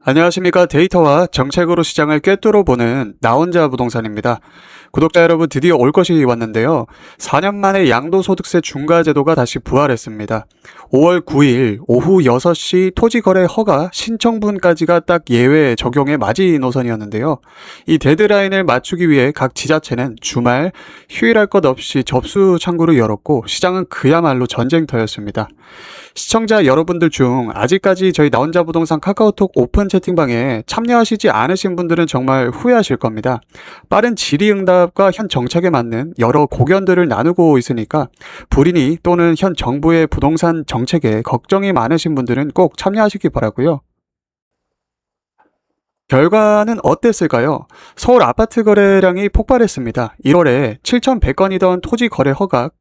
안녕하십니까. 데이터와 정책으로 시장을 꿰뚫어보는 나 혼자 부동산입니다. 구독자 여러분, 드디어 올 것이 왔는데요. 4년 만에 양도소득세 중과제도가 다시 부활했습니다. 5월 9일 오후 6시 토지거래 허가 신청분까지가 딱 예외 적용의 마지노선이었는데요. 이 데드라인을 맞추기 위해 각 지자체는 주말 휴일할 것 없이 접수 창구를 열었고, 시장은 그야말로 전쟁터였습니다. 시청자 여러분들 중 아직까지 저희 나 혼자 부동산 카카오톡 오픈 채팅방에 참여하시지 않으신 분들은 정말 후회하실 겁니다. 빠른 질의응답과 현 정책에 맞는 여러 고견들을 나누고 있으니까 불인이 또는 현 정부의 부동산 정책에 걱정이 많으신 분들은 꼭 참여하시기 바라고요. 결과는 어땠을까요? 서울 아파트 거래량이 폭발했습니다. 1월에 7,100건이던 토지 거래 허가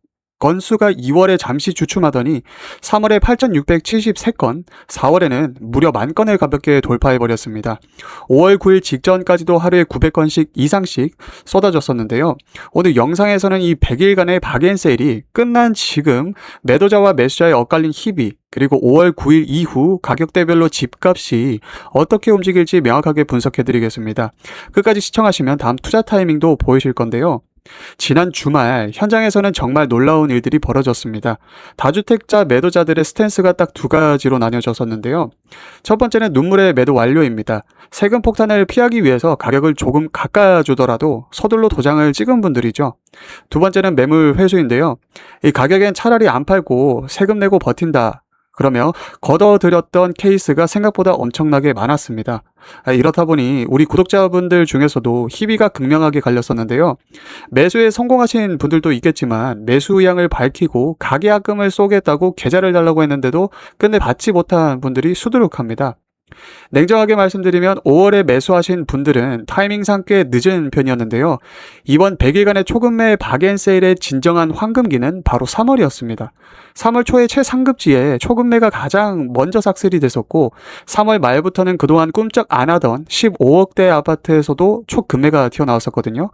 건수가 2월에 잠시 주춤하더니 3월에 8,673건, 4월에는 무려 10,000건을 가볍게 돌파해버렸습니다. 5월 9일 직전까지도 하루에 900건씩 이상씩 쏟아졌었는데요. 오늘 영상에서는 이 100일간의 박앤세일이 끝난 지금 매도자와 매수자의 엇갈린 희비, 그리고 5월 9일 이후 가격대별로 집값이 어떻게 움직일지 명확하게 분석해드리겠습니다. 끝까지 시청하시면 다음 투자 타이밍도 보이실 건데요. 지난 주말 현장에서는 정말 놀라운 일들이 벌어졌습니다. 다주택자 매도자들의 스탠스가 딱 두 가지로 나뉘어졌었는데요. 첫 번째는 눈물의 매도 완료입니다. 세금 폭탄을 피하기 위해서 가격을 조금 깎아주더라도 서둘러 도장을 찍은 분들이죠. 두 번째는 매물 회수인데요. 이 가격엔 차라리 안 팔고 세금 내고 버틴다, 그러며 걷어들였던 케이스가 생각보다 엄청나게 많았습니다. 이렇다 보니 우리 구독자분들 중에서도 희비가 극명하게 갈렸었는데요. 매수에 성공하신 분들도 있겠지만 매수 의향을 밝히고 가계약금을 쏘겠다고 계좌를 달라고 했는데도 끝내 받지 못한 분들이 수두룩합니다. 냉정하게 말씀드리면 5월에 매수하신 분들은 타이밍상 꽤 늦은 편이었는데요. 이번 100일간의 초급매 박앤세일의 진정한 황금기는 바로 3월이었습니다. 3월 초에 최상급지에 초급매가 가장 먼저 삭슬이 됐었고, 3월 말부터는 그동안 꿈쩍 안 하던 15억대 아파트에서도 초급매가 튀어나왔었거든요.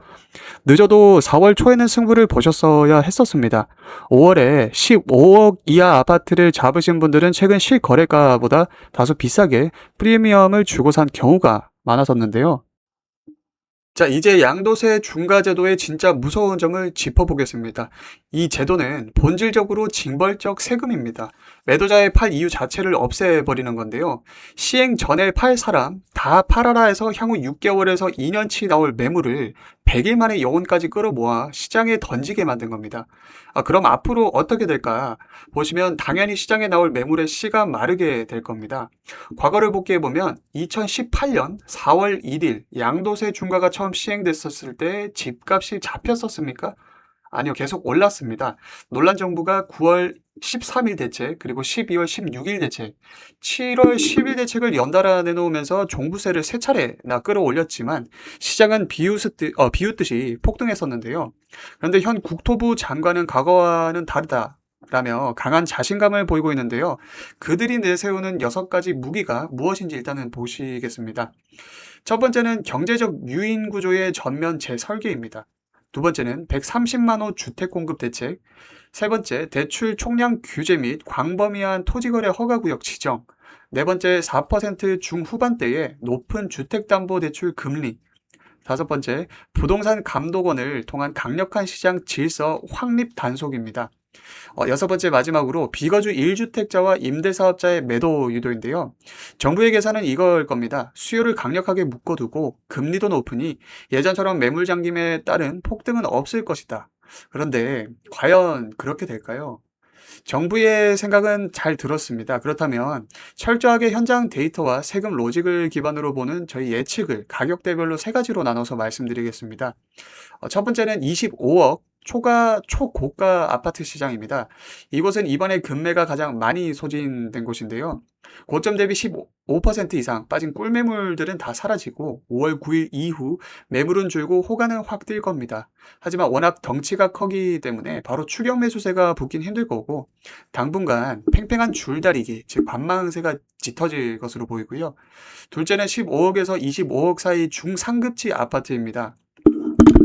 늦어도 4월 초에는 승부를 보셨어야 했었습니다. 5월에 15억 이하 아파트를 잡으신 분들은 최근 실거래가보다 다소 비싸게 프리미엄을 주고 산 경우가 많았었는데요. 자, 이제 양도세 중과제도의 진짜 무서운 점을 짚어보겠습니다. 이 제도는 본질적으로 징벌적 세금입니다. 매도자의 팔 이유 자체를 없애버리는 건데요. 시행 전에 팔 사람 다 팔아라 해서 향후 6개월에서 2년치 나올 매물을 100일 만에 영혼까지 끌어모아 시장에 던지게 만든 겁니다. 그럼 앞으로 어떻게 될까? 보시면 당연히 시장에 나올 매물의 씨가 마르게 될 겁니다. 과거를 복귀해보면 2018년 4월 1일 양도세 중과가 처음 시행됐었을 때 집값이 잡혔었습니까? 아니요, 계속 올랐습니다. 논란 정부가 9월 13일 대책, 그리고 12월 16일 대책, 7월 10일 대책을 연달아 내놓으면서 종부세를 세 차례나 끌어올렸지만 시장은 비웃듯이 폭등했었는데요. 그런데 현 국토부 장관은 과거와는 다르다 라며 강한 자신감을 보이고 있는데요. 그들이 내세우는 6가지 무기가 무엇인지 일단은 보시겠습니다. 첫 번째는 경제적 유인 구조의 전면 재설계입니다. 두 번째는 130만 호 주택 공급 대책, 세 번째 대출 총량 규제 및 광범위한 토지거래 허가구역 지정, 네 번째 4% 중후반대의 높은 주택담보대출 금리, 다섯 번째 부동산 감독원을 통한 강력한 시장 질서 확립 단속입니다. 여섯 번째 마지막으로 비거주 1주택자와 임대사업자의 매도 유도인데요. 정부의 계산은 이걸 겁니다. 수요를 강력하게 묶어두고 금리도 높으니 예전처럼 매물 잠김에 따른 폭등은 없을 것이다. 그런데 과연 그렇게 될까요? 정부의 생각은 잘 들었습니다. 그렇다면 철저하게 현장 데이터와 세금 로직을 기반으로 보는 저희 예측을 가격대별로 세 가지로 나눠서 말씀드리겠습니다. 첫 번째는 25억 초고가 아파트 시장입니다. 이곳은 이번에 금매가 가장 많이 소진된 곳인데요. 고점 대비 15% 이상 빠진 꿀매물들은 다 사라지고 5월 9일 이후 매물은 줄고 호가는 확 뛸 겁니다. 하지만 워낙 덩치가 크기 때문에 바로 추격 매수세가 붙긴 힘들 거고 당분간 팽팽한 줄다리기, 즉 관망세가 짙어질 것으로 보이고요. 둘째는 15억에서 25억 사이 중상급지 아파트입니다.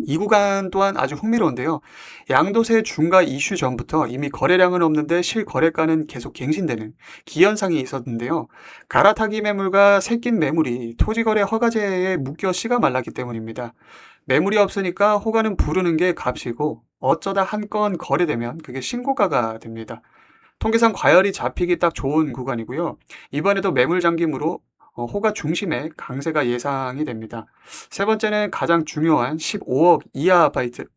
이 구간 또한 아주 흥미로운데요. 양도세 중과 이슈 전부터 이미 거래량은 없는데 실거래가는 계속 갱신되는 기현상이 있었는데요. 갈아타기 매물과 새낀 매물이 토지거래 허가제에 묶여 씨가 말랐기 때문입니다. 매물이 없으니까 호가는 부르는 게 값이고 어쩌다 한 건 거래되면 그게 신고가가 됩니다. 통계상 과열이 잡히기 딱 좋은 구간이고요. 이번에도 매물 잠김으로 호가 중심의 강세가 예상이 됩니다. 세 번째는 가장 중요한 15억 이하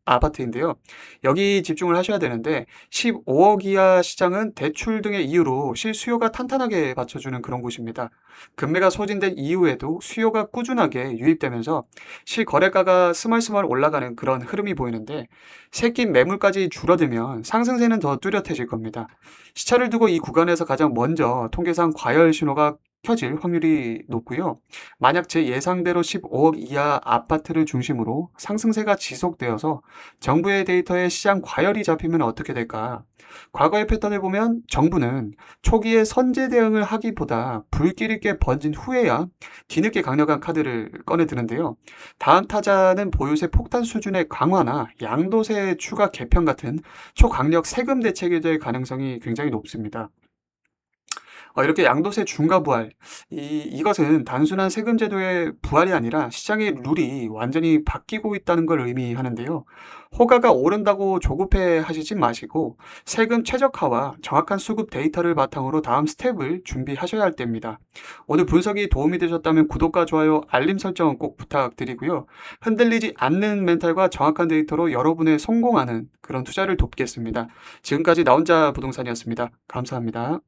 아파트인데요. 여기 집중을 하셔야 되는데 15억 이하 시장은 대출 등의 이유로 실수요가 탄탄하게 받쳐주는 그런 곳입니다. 금매가 소진된 이후에도 수요가 꾸준하게 유입되면서 실거래가가 스멀스멀 올라가는 그런 흐름이 보이는데 새낀 매물까지 줄어들면 상승세는 더 뚜렷해질 겁니다. 시차를 두고 이 구간에서 가장 먼저 통계상 과열 신호가 켜질 확률이 높고요. 만약 제 예상대로 15억 이하 아파트를 중심으로 상승세가 지속되어서 정부의 데이터에 시장 과열이 잡히면 어떻게 될까? 과거의 패턴을 보면 정부는 초기에 선제 대응을 하기보다 불길이 꽤 번진 후에야 뒤늦게 강력한 카드를 꺼내드는데요. 다음 타자는 보유세 폭탄 수준의 강화나 양도세 추가 개편 같은 초강력 세금 대책이 될 가능성이 굉장히 높습니다. 이렇게 양도세 중과 부활, 이것은 단순한 세금 제도의 부활이 아니라 시장의 룰이 완전히 바뀌고 있다는 걸 의미하는데요. 호가가 오른다고 조급해 하시지 마시고 세금 최적화와 정확한 수급 데이터를 바탕으로 다음 스텝을 준비하셔야 할 때입니다. 오늘 분석이 도움이 되셨다면 구독과 좋아요, 알림 설정 꼭 부탁드리고요. 흔들리지 않는 멘탈과 정확한 데이터로 여러분의 성공하는 그런 투자를 돕겠습니다. 지금까지 나 혼자 부동산이었습니다. 감사합니다.